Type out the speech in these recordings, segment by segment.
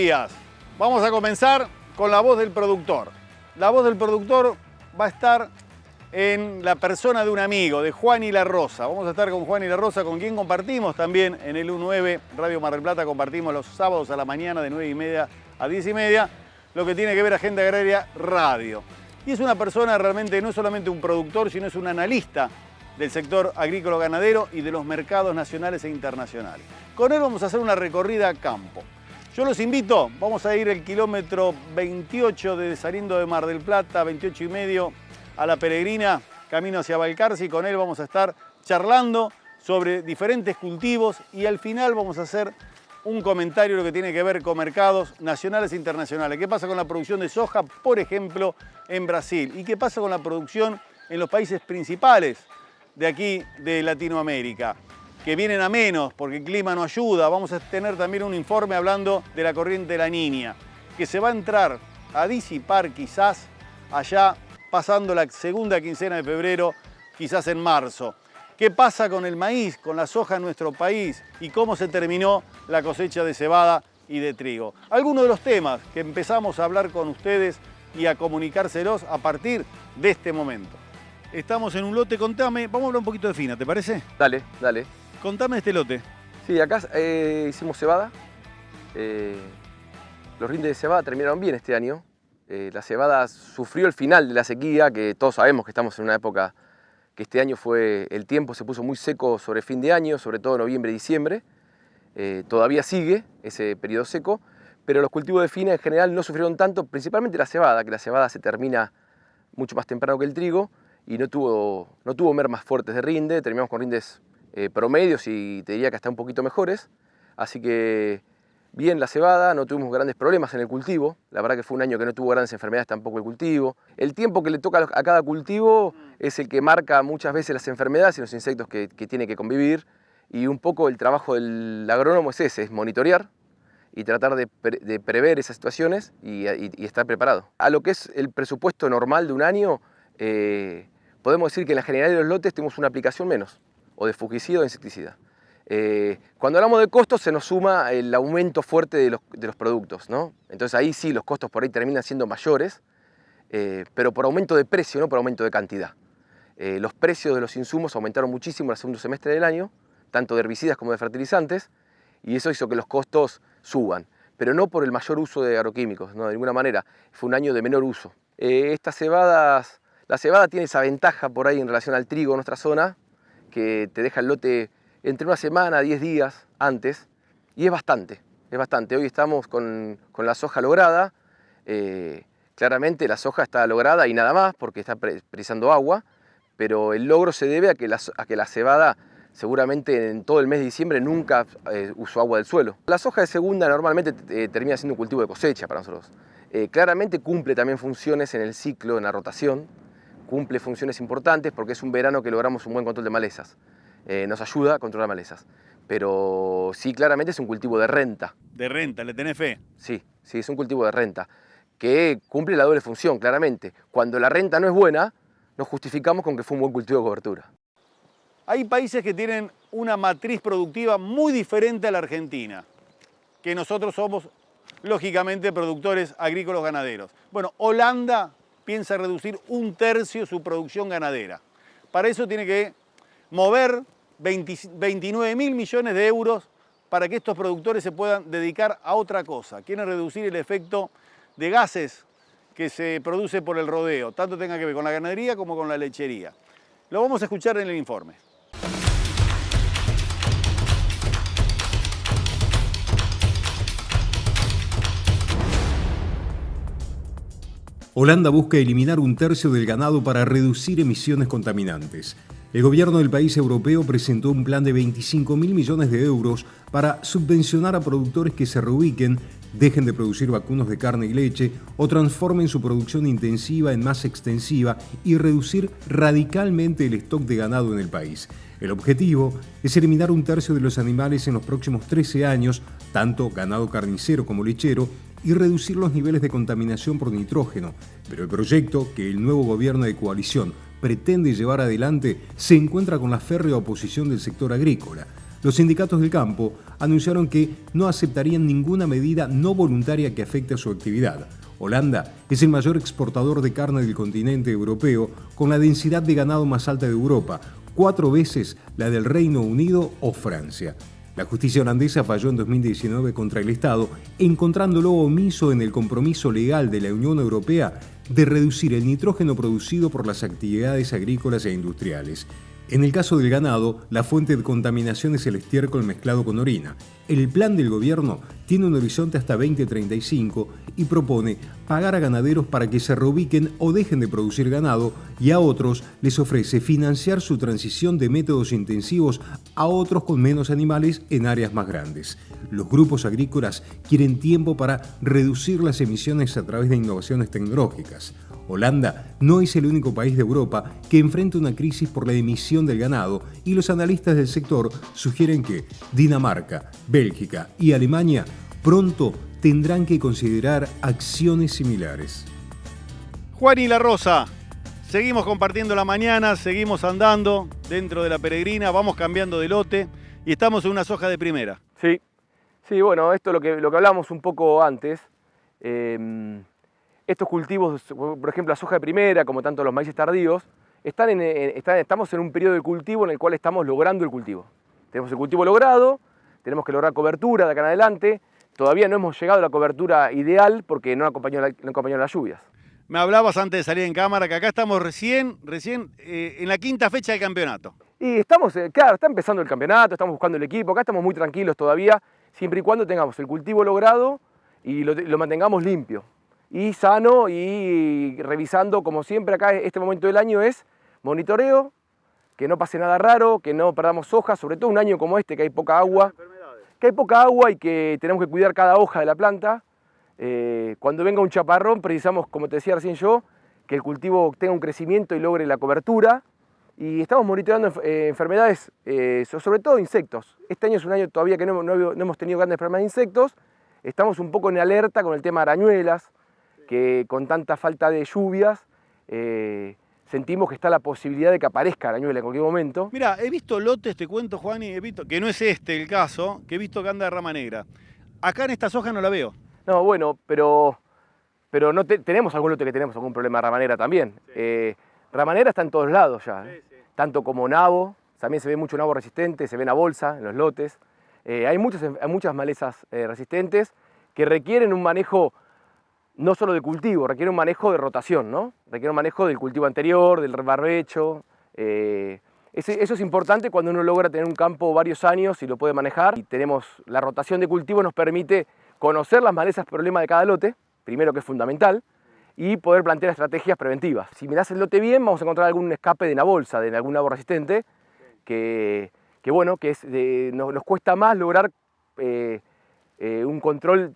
días. Vamos a comenzar con la voz del productor. La voz del productor va a estar en la persona de un amigo, de Juani La Rosa. Vamos a estar con Juani La Rosa, con quien compartimos también en el U9 Radio Mar del Plata. Compartimos los sábados a la mañana de 9:30 a 10:30, lo que tiene que ver Agenda Agraria Radio. Y es una persona realmente, no solamente un productor, sino es un analista del sector agrícola-ganadero y de los mercados nacionales e internacionales. Con él vamos a hacer una recorrida a campo. Yo los invito, vamos a ir el kilómetro 28 saliendo de Mar del Plata, 28,5 a La Peregrina, camino hacia Balcarce, y con él vamos a estar charlando sobre diferentes cultivos y al final vamos a hacer un comentario lo que tiene que ver con mercados nacionales e internacionales. ¿Qué pasa con la producción de soja, por ejemplo, en Brasil? ¿Y qué pasa con la producción en los países principales de aquí de Latinoamérica, que vienen a menos porque el clima no ayuda? Vamos a tener también un informe hablando de la corriente de la Niña, que se va a entrar a disipar quizás allá pasando la segunda quincena de febrero, quizás en marzo. ¿Qué pasa con el maíz, con la soja en nuestro país y cómo se terminó la cosecha de cebada y de trigo? Algunos de los temas que empezamos a hablar con ustedes y a comunicárselos a partir de este momento. Estamos en un lote, contame, vamos a hablar un poquito de Fina, ¿te parece? Dale, dale. Contame este lote. Sí, acá hicimos cebada. Los rindes de cebada terminaron bien este año. La cebada sufrió el final de la sequía, que todos sabemos que estamos en una época que este año el tiempo se puso muy seco sobre fin de año, sobre todo noviembre y diciembre. Todavía sigue ese periodo seco, pero los cultivos de Fina en general no sufrieron tanto, principalmente la cebada, que la cebada se termina mucho más temprano que el trigo y no tuvo mermas fuertes de rinde. Terminamos con rindes promedios y te diría que hasta un poquito mejores. Así que bien la cebada, no tuvimos grandes problemas en el cultivo. La verdad que fue un año que no tuvo grandes enfermedades tampoco el cultivo. El tiempo que le toca a cada cultivo es el que marca muchas veces las enfermedades y los insectos que tiene que convivir. Y un poco el trabajo del agrónomo es ese, es monitorear y tratar de prever esas situaciones y estar preparado. A lo que es el presupuesto normal de un año, podemos decir que en la generalidad de los lotes tenemos una aplicación menos, o de fungicida o de insecticida. Cuando hablamos de costos se nos suma el aumento fuerte de los productos, ¿no? Entonces ahí sí los costos por ahí terminan siendo mayores, pero por aumento de precio, no por aumento de cantidad. Los precios de los insumos aumentaron muchísimo en el segundo semestre del año, tanto de herbicidas como de fertilizantes, y eso hizo que los costos suban, pero no por el mayor uso de agroquímicos, no, de ninguna manera. Fue un año de menor uso. La cebada tiene esa ventaja por ahí en relación al trigo en nuestra zona, que te deja el lote entre una semana, 10 días antes, y es bastante. Hoy estamos con la soja lograda. Claramente la soja está lograda y nada más porque está precisando agua, pero el logro se debe a que la cebada seguramente en todo el mes de diciembre nunca usó agua del suelo. La soja de segunda normalmente termina siendo un cultivo de cosecha para nosotros. Claramente cumple también funciones en el ciclo, en la rotación, cumple funciones importantes porque es un verano que logramos un buen control de malezas. Nos ayuda a controlar malezas, pero sí, claramente es un cultivo de renta. ¿De renta? ¿Le tenés fe? Sí, es un cultivo de renta, que cumple la doble función, claramente. Cuando la renta no es buena, nos justificamos con que fue un buen cultivo de cobertura. Hay países que tienen una matriz productiva muy diferente a la Argentina, que nosotros somos, lógicamente, productores agrícolas ganaderos. Bueno, Holanda piensa reducir 1/3 su producción ganadera. Para eso tiene que mover 29.000 millones de euros para que estos productores se puedan dedicar a otra cosa. Quieren reducir el efecto de gases que se produce por el rodeo, tanto tenga que ver con la ganadería como con la lechería. Lo vamos a escuchar en el informe. Holanda busca eliminar 1/3 del ganado para reducir emisiones contaminantes. El gobierno del país europeo presentó un plan de 25.000 millones de euros para subvencionar a productores que se reubiquen, dejen de producir vacunos de carne y leche o transformen su producción intensiva en más extensiva y reducir radicalmente el stock de ganado en el país. El objetivo es eliminar 1/3 de los animales en los próximos 13 años, tanto ganado carnicero como lechero, y reducir los niveles de contaminación por nitrógeno. Pero el proyecto que el nuevo gobierno de coalición pretende llevar adelante se encuentra con la férrea oposición del sector agrícola. los sindicatos del campo anunciaron que no aceptarían ninguna medida no voluntaria que afecte a su actividad. Holanda es el mayor exportador de carne del continente europeo, con la densidad de ganado más alta de Europa, 4 veces la del Reino Unido o Francia. La justicia holandesa falló en 2019 contra el Estado, encontrándolo omiso en el compromiso legal de la Unión Europea de reducir el nitrógeno producido por las actividades agrícolas e industriales. En el caso del ganado, la fuente de contaminación es el estiércol mezclado con orina. El plan del gobierno tiene un horizonte hasta 2035 y propone pagar a ganaderos para que se reubiquen o dejen de producir ganado, y a otros les ofrece financiar su transición de métodos intensivos a otros con menos animales en áreas más grandes. Los grupos agrícolas quieren tiempo para reducir las emisiones a través de innovaciones tecnológicas. Holanda no es el único país de Europa que enfrenta una crisis por la emisión del ganado, y los analistas del sector sugieren que Dinamarca, Bélgica y Alemania pronto tendrán que considerar acciones similares. Juan y la Rosa, seguimos compartiendo la mañana, seguimos andando dentro de la peregrina, vamos cambiando de lote y estamos en una soja de primera. Sí, bueno, esto es lo que hablamos un poco antes. Estos cultivos, por ejemplo, la soja de primera, como tanto los maíces tardíos, estamos en un periodo de cultivo en el cual estamos logrando el cultivo. Tenemos el cultivo logrado, tenemos que lograr cobertura de acá en adelante. Todavía no hemos llegado a la cobertura ideal porque no acompañaron las lluvias. Me hablabas antes de salir en cámara que acá estamos recién en la quinta fecha del campeonato. Y estamos, claro, está empezando el campeonato, estamos buscando el equipo, acá estamos muy tranquilos todavía, siempre y cuando tengamos el cultivo logrado y lo mantengamos limpio y sano, y revisando, como siempre acá este momento del año es monitoreo, que no pase nada raro, que no perdamos hojas, sobre todo un año como este que hay poca agua, y que tenemos que cuidar cada hoja de la planta. Cuando venga un chaparrón precisamos, como te decía recién yo, que el cultivo tenga un crecimiento y logre la cobertura, y estamos monitoreando enfermedades, sobre todo insectos. Este año es un año todavía que no hemos tenido grandes problemas de insectos, estamos un poco en alerta con el tema de arañuelas, que con tanta falta de lluvias sentimos que está la posibilidad de que aparezca arañuela en cualquier momento. Mira, he visto lotes, te cuento, Juan, y he visto, que no es este el caso, que he visto que anda de rama negra. Acá en esta soja no la veo. No, bueno, pero no tenemos algún lote que tenemos algún problema de rama negra también. Sí. Rama negra está en todos lados ya, sí. Tanto como nabo, también se ve mucho nabo resistente, se ven a bolsa en los lotes. Hay muchas malezas resistentes que requieren un manejo no solo de cultivo, requiere un manejo de rotación, ¿no? Requiere un manejo del cultivo anterior, del barbecho. Eso es importante cuando uno logra tener un campo varios años y lo puede manejar. Y tenemos la rotación de cultivo, nos permite conocer las malezas problema de cada lote, primero, que es fundamental, y poder plantear estrategias preventivas. Si mirás el lote bien, vamos a encontrar algún escape de nabolsa, de algún nabo resistente, que nos cuesta más lograr un control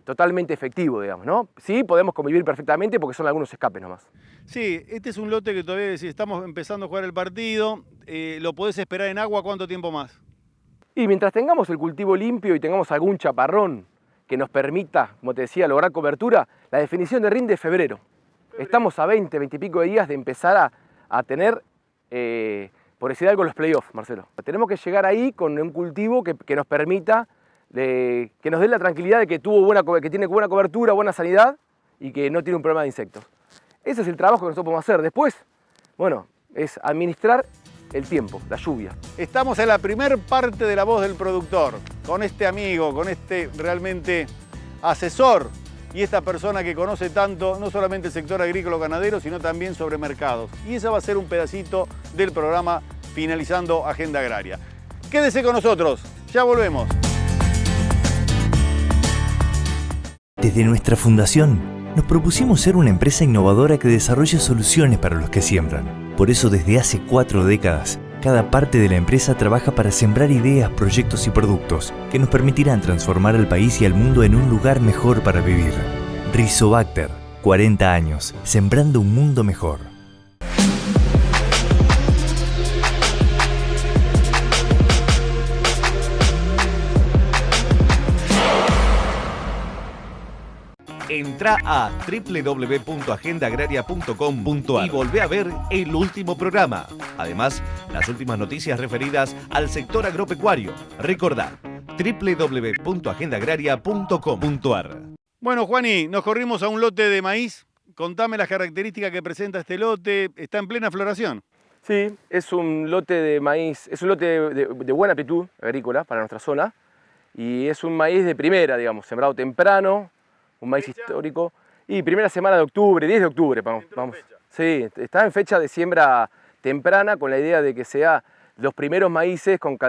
totalmente efectivo, digamos, ¿no? Sí, podemos convivir perfectamente porque son algunos escapes nomás. Sí, este es un lote que todavía, si estamos empezando a jugar el partido, ¿lo podés esperar en agua cuánto tiempo más? Y mientras tengamos el cultivo limpio y tengamos algún chaparrón que nos permita, como te decía, lograr cobertura, la definición de rinde es febrero. Estamos a 20 y pico de días de empezar a tener, por decir algo, los playoffs, Marcelo. Tenemos que llegar ahí con un cultivo que nos permita, que nos dé la tranquilidad de que tiene buena cobertura, buena sanidad y que no tiene un problema de insectos. Ese es el trabajo que nosotros podemos hacer. Después, bueno, es administrar el tiempo, la lluvia. Estamos en la primer parte de La Voz del Productor, con este amigo, con este realmente asesor y esta persona que conoce tanto, no solamente el sector agrícola o ganadero, sino también sobre mercados. Y ese va a ser un pedacito del programa finalizando Agenda Agraria. Quédese con nosotros, ya volvemos. Desde nuestra fundación, nos propusimos ser una empresa innovadora que desarrolle soluciones para los que siembran. Por eso, desde hace 4 décadas, cada parte de la empresa trabaja para sembrar ideas, proyectos y productos que nos permitirán transformar al país y al mundo en un lugar mejor para vivir. Rizobacter, 40 años, sembrando un mundo mejor. Entrá a www.agendaagraria.com.ar y volvé a ver el último programa. Además, las últimas noticias referidas al sector agropecuario. Recordá, www.agendaagraria.com.ar. Bueno, Juani, nos corrimos a un lote de maíz. Contame las características que presenta este lote. Está en plena floración. Sí, es un lote de maíz, es un lote de buena aptitud agrícola para nuestra zona y es un maíz de primera, digamos, sembrado temprano, un maíz histórico y primera semana de octubre, 10 de octubre, vamos. Sí, está en fecha de siembra temprana con la idea de que sea los primeros maíces con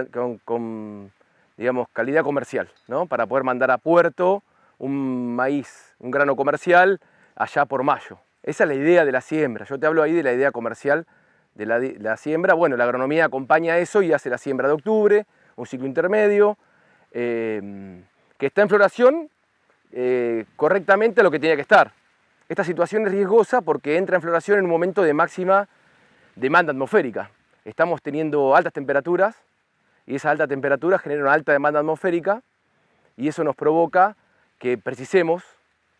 digamos, calidad comercial, ¿no? Para poder mandar a puerto un maíz, un grano comercial allá por mayo. Esa es la idea de la siembra, yo te hablo ahí de la idea comercial de la siembra. Bueno, la agronomía acompaña eso y hace la siembra de octubre, un ciclo intermedio, que está en floración correctamente a lo que tenía que estar. Esta situación es riesgosa porque entra en floración en un momento de máxima demanda atmosférica. Estamos teniendo altas temperaturas y esa alta temperatura genera una alta demanda atmosférica y eso nos provoca que precisemos,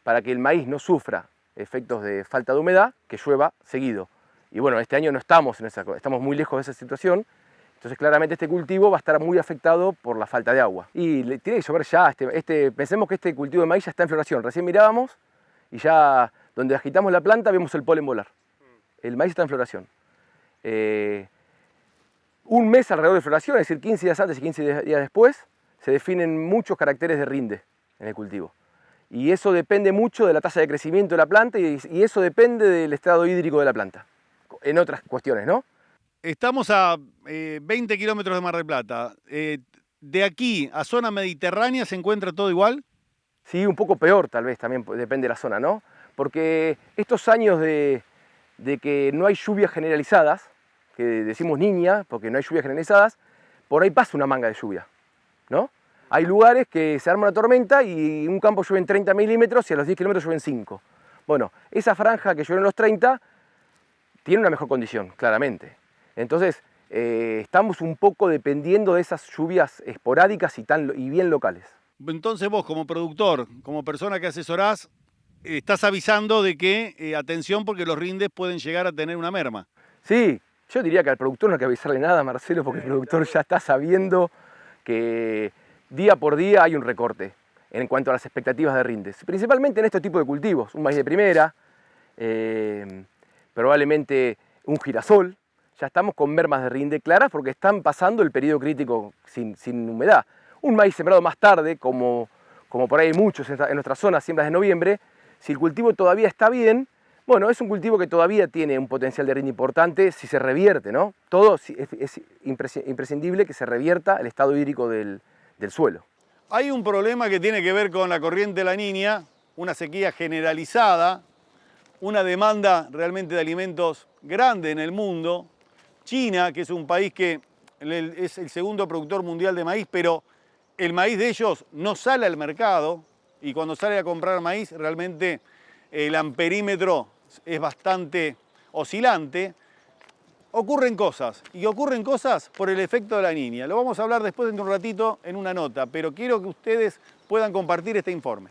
para que el maíz no sufra efectos de falta de humedad, que llueva seguido. Y bueno, este año no estamos estamos muy lejos de esa situación, entonces claramente este cultivo va a estar muy afectado por la falta de agua. Y tiene que llover ya, pensemos que este cultivo de maíz ya está en floración, recién mirábamos y ya donde agitamos la planta vemos el polen volar. El maíz está en floración. Un mes alrededor de floración, es decir, 15 días antes y 15 días después, se definen muchos caracteres de rinde en el cultivo. Y eso depende mucho de la tasa de crecimiento de la planta y eso depende del estado hídrico de la planta. En otras cuestiones, ¿no? Estamos a 20 kilómetros de Mar del Plata. ¿De aquí a zona mediterránea se encuentra todo igual? Sí, un poco peor tal vez, también depende de la zona, ¿no? Porque estos años de que no hay lluvias generalizadas, que decimos niña, porque no hay lluvias generalizadas, por ahí pasa una manga de lluvia, ¿no? Hay lugares que se arma una tormenta y en un campo llueven 30 milímetros y a los 10 kilómetros llueven 5. Bueno, esa franja que llueve en los 30 tiene una mejor condición, claramente. Entonces, estamos un poco dependiendo de esas lluvias esporádicas y bien locales. Entonces vos, como productor, como persona que asesorás, estás avisando de que, atención, porque los rindes pueden llegar a tener una merma. Sí, yo diría que al productor no hay que avisarle nada, Marcelo, porque el productor ya está sabiendo que día por día hay un recorte en cuanto a las expectativas de rindes. Principalmente en este tipo de cultivos, un maíz de primera, probablemente un girasol. Ya estamos con mermas de rinde claras porque están pasando el periodo crítico sin humedad. Un maíz sembrado más tarde, como por ahí hay muchos en nuestra zona, siembras de noviembre, si el cultivo todavía está bien, bueno, es un cultivo que todavía tiene un potencial de rinde importante si se revierte, ¿no? Todo es imprescindible que se revierta el estado hídrico del suelo. Hay un problema que tiene que ver con la corriente de la Niña, una sequía generalizada, una demanda realmente de alimentos grande en el mundo. China, que es un país que es el segundo productor mundial de maíz, pero el maíz de ellos no sale al mercado y cuando sale a comprar maíz realmente el amperímetro es bastante oscilante. Ocurren cosas, y ocurren cosas por el efecto de la Niña. Lo vamos a hablar después de un ratito en una nota, pero quiero que ustedes puedan compartir este informe.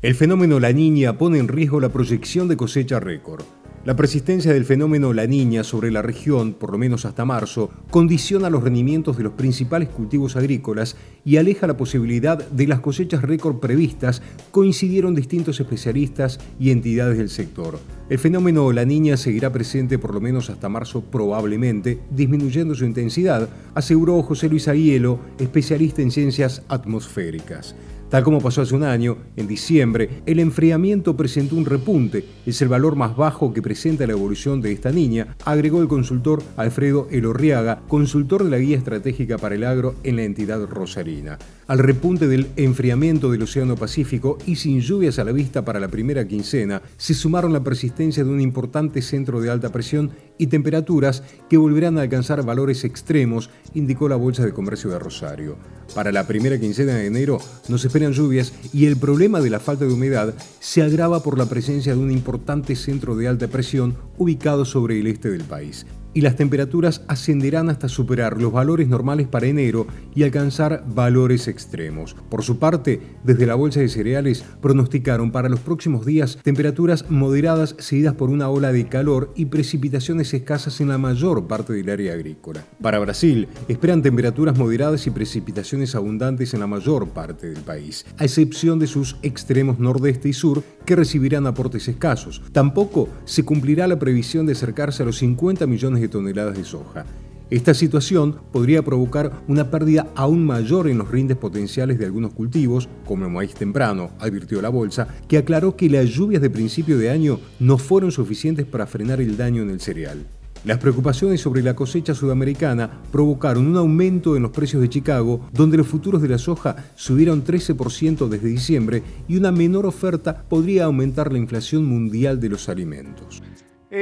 El fenómeno La Niña pone en riesgo la proyección de cosecha récord. La persistencia del fenómeno La Niña sobre la región, por lo menos hasta marzo, condiciona los rendimientos de los principales cultivos agrícolas y aleja la posibilidad de las cosechas récord previstas, coincidieron distintos especialistas y entidades del sector. El fenómeno La Niña seguirá presente por lo menos hasta marzo probablemente, disminuyendo su intensidad, aseguró José Luis Aguielo, especialista en ciencias atmosféricas. Tal como pasó hace un año, en diciembre, el enfriamiento presentó un repunte. Es el valor más bajo que presenta la evolución de esta niña, agregó el consultor Alfredo Elorriaga, consultor de la Guía Estratégica para el Agro en la entidad rosarina. Al repunte del enfriamiento del Océano Pacífico y sin lluvias a la vista para la primera quincena, se sumaron la persistencia de un importante centro de alta presión y temperaturas que volverán a alcanzar valores extremos, indicó la Bolsa de Comercio de Rosario. Para la primera quincena de enero no se esperan lluvias y el problema de la falta de humedad se agrava por la presencia de un importante centro de alta presión ubicado sobre el este del país. y las temperaturas ascenderán hasta superar los valores normales para enero y alcanzar valores extremos. Por su parte, desde la Bolsa de Cereales pronosticaron para los próximos días temperaturas moderadas seguidas por una ola de calor y precipitaciones escasas en la mayor parte del área agrícola. Para Brasil, esperan temperaturas moderadas y precipitaciones abundantes en la mayor parte del país, a excepción de sus extremos nordeste y sur, que recibirán aportes escasos. Tampoco se cumplirá la previsión de acercarse a los 50 millones de toneladas de soja. Esta situación podría provocar una pérdida aún mayor en los rindes potenciales de algunos cultivos, como el maíz temprano, advirtió la bolsa, que aclaró que las lluvias de principio de año no fueron suficientes para frenar el daño en el cereal. Las preocupaciones sobre la cosecha sudamericana provocaron un aumento en los precios de Chicago, donde los futuros de la soja subieron 13% desde diciembre y una menor oferta podría aumentar la inflación mundial de los alimentos.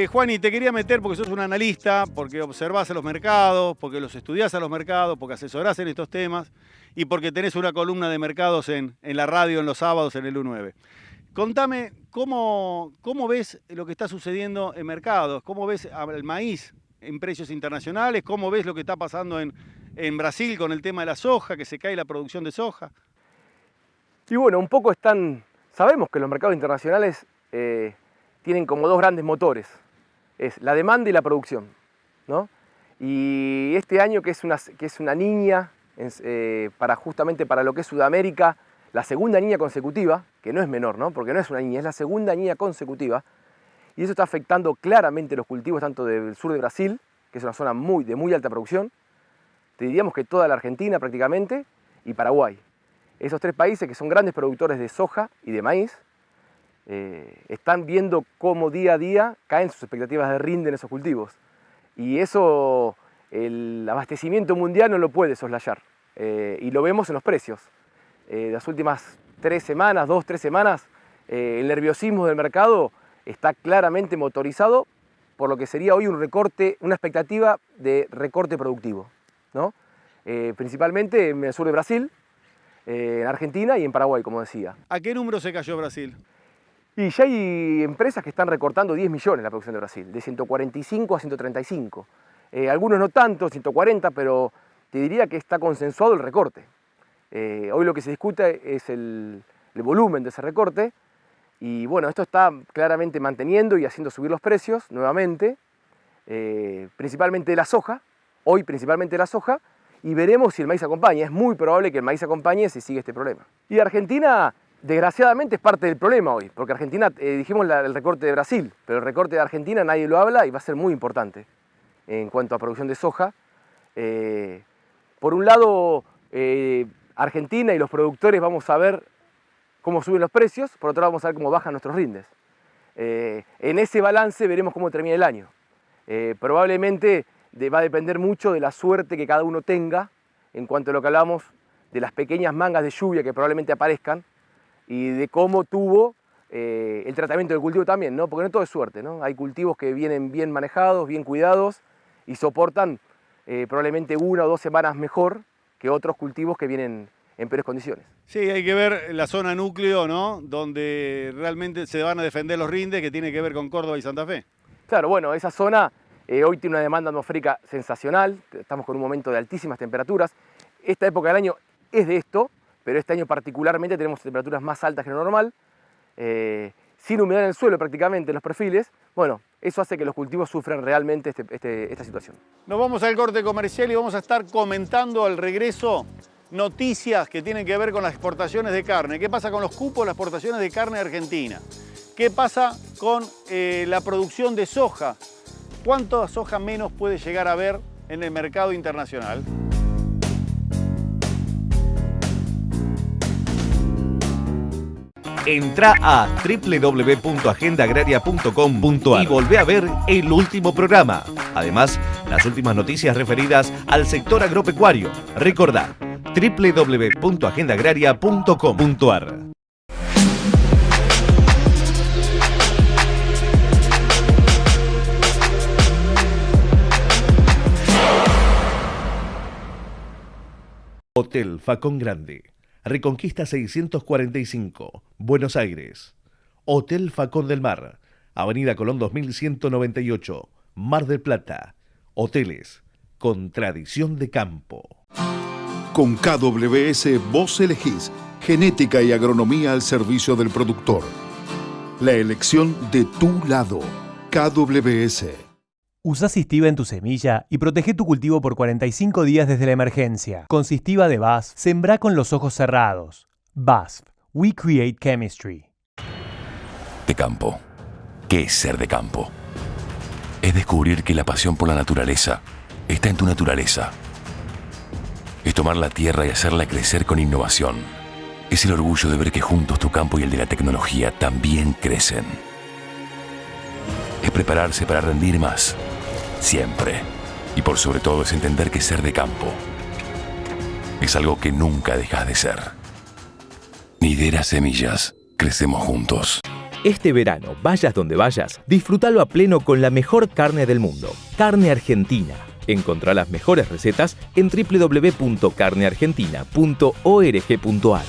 Juani, te quería meter porque sos un analista, porque observás a los mercados, porque los estudiás a los mercados, porque asesorás en estos temas y porque tenés una columna de mercados en la radio en los sábados en el U9. Contame, ¿cómo ves lo que está sucediendo en mercados? ¿Cómo ves el maíz en precios internacionales? ¿Cómo ves lo que está pasando en Brasil con el tema de la soja, que se cae la producción de soja? Y bueno, un poco sabemos que los mercados internacionales tienen como dos grandes motores, es la demanda y la producción, ¿no? Y este año que es una niña, justamente para lo que es Sudamérica, la segunda niña consecutiva, que no es menor, ¿no? Porque no es una niña, es la segunda niña consecutiva, y eso está afectando claramente los cultivos tanto del sur de Brasil, que es una zona de muy alta producción, te diríamos que toda la Argentina prácticamente, y Paraguay. Esos tres países que son grandes productores de soja y de maíz, están viendo cómo día a día caen sus expectativas de rinde en esos cultivos. Y eso el abastecimiento mundial no lo puede soslayar. Y lo vemos en los precios. Las últimas 3 semanas, el nerviosismo del mercado está claramente motorizado por lo que sería hoy un recorte, una expectativa de recorte productivo, ¿no? Principalmente en el sur de Brasil, en Argentina y en Paraguay, como decía. ¿A qué número se cayó Brasil? Y ya hay empresas que están recortando 10 millones la producción de Brasil, de 145 a 135. Algunos no tanto, 140, pero te diría que está consensuado el recorte. Hoy lo que se discute es el volumen de ese recorte y bueno, esto está claramente manteniendo y haciendo subir los precios nuevamente, principalmente de la soja, hoy principalmente de la soja, y veremos si el maíz acompaña. Es muy probable que el maíz acompañe si sigue este problema. Y Argentina, desgraciadamente, es parte del problema hoy, porque Argentina, dijimos el recorte de Brasil, pero el recorte de Argentina nadie lo habla y va a ser muy importante en cuanto a producción de soja. Por un lado, Argentina y los productores vamos a ver cómo suben los precios, por otro lado vamos a ver cómo bajan nuestros rindes. En ese balance veremos cómo termina el año. Probablemente va a depender mucho de la suerte que cada uno tenga en cuanto a lo que hablamos de las pequeñas mangas de lluvia que probablemente aparezcan y de cómo tuvo el tratamiento del cultivo también, ¿no? Porque no todo es suerte, ¿no? Hay cultivos que vienen bien manejados, bien cuidados y soportan probablemente 1 o 2 semanas mejor que otros cultivos que vienen en peores condiciones. Sí, hay que ver la zona núcleo, ¿no? Donde realmente se van a defender los rindes, que tiene que ver con Córdoba y Santa Fe. Claro, bueno, esa zona hoy tiene una demanda atmosférica sensacional, estamos con un momento de altísimas temperaturas. Esta época del año es de esto, pero este año particularmente tenemos temperaturas más altas que lo normal, sin humedad en el suelo prácticamente en los perfiles. Bueno, eso hace que los cultivos sufran realmente esta situación. Nos vamos al corte comercial y vamos a estar comentando al regreso noticias que tienen que ver con las exportaciones de carne. ¿Qué pasa con los cupos, las exportaciones de carne argentina? ¿Qué pasa con la producción de soja? ¿Cuánta soja menos puede llegar a haber en el mercado internacional? Entra a www.agendaagraria.com.ar y volvé a ver el último programa. Además, las últimas noticias referidas al sector agropecuario. Recordá, www.agendaagraria.com.ar. Hotel Facón Grande, Reconquista 645, Buenos Aires. Hotel Facón del Mar, Avenida Colón 2198, Mar del Plata. Hoteles, con tradición de campo. Con KWS vos elegís genética y agronomía al servicio del productor. La elección de tu lado. KWS. Usa Sistiva en tu semilla y protege tu cultivo por 45 días desde la emergencia. Con Sistiva de BASF, sembrá con los ojos cerrados. BASF. We create chemistry. De campo. ¿Qué es ser de campo? Es descubrir que la pasión por la naturaleza está en tu naturaleza. Es tomar la tierra y hacerla crecer con innovación. Es el orgullo de ver que juntos tu campo y el de la tecnología también crecen. Es prepararse para rendir más, siempre. Y por sobre todo es entender que ser de campo es algo que nunca dejas de ser. Nidera Semillas, crecemos juntos. Este verano, vayas donde vayas, disfrútalo a pleno con la mejor carne del mundo, Carne Argentina. Encontrá las mejores recetas en www.carneargentina.org.ar.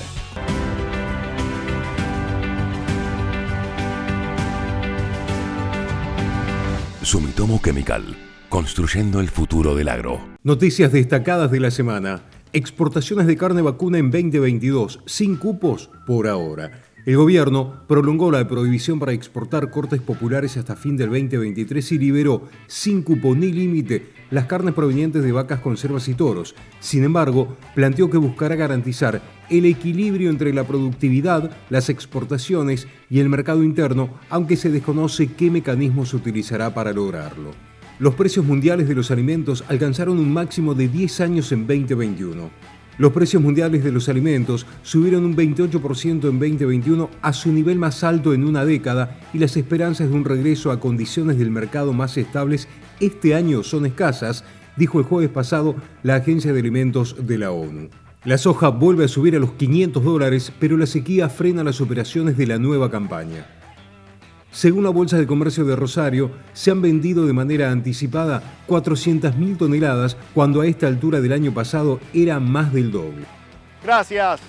Sumitomo Chemical, construyendo el futuro del agro. Noticias destacadas de la semana. Exportaciones de carne vacuna en 2022, sin cupos por ahora. El gobierno prolongó la prohibición para exportar cortes populares hasta fin del 2023 y liberó, sin cupo ni límite, las carnes provenientes de vacas, conservas y toros. Sin embargo, planteó que buscará garantizar el equilibrio entre la productividad, las exportaciones y el mercado interno, aunque se desconoce qué mecanismo se utilizará para lograrlo. Los precios mundiales de los alimentos alcanzaron un máximo de 10 años en 2021. Los precios mundiales de los alimentos subieron un 28% en 2021 a su nivel más alto en una década y las esperanzas de un regreso a condiciones del mercado más estables este año son escasas, dijo el jueves pasado la Agencia de Alimentos de la ONU. La soja vuelve a subir a los $500, pero la sequía frena las operaciones de la nueva campaña. Según la Bolsa de Comercio de Rosario, se han vendido de manera anticipada 400.000 toneladas, cuando a esta altura del año pasado era más del doble. Gracias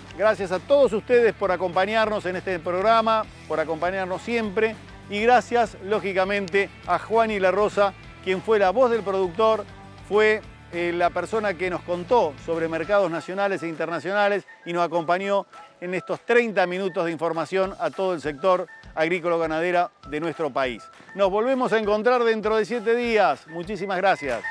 a todos ustedes por acompañarnos en este programa, por acompañarnos siempre. Y gracias, lógicamente, a Juan y La Rosa, quien fue la voz del productor, fue la persona que nos contó sobre mercados nacionales e internacionales y nos acompañó en estos 30 minutos de información a todo el sector agrícola-ganadera de nuestro país. Nos volvemos a encontrar dentro de 7 días. Muchísimas gracias.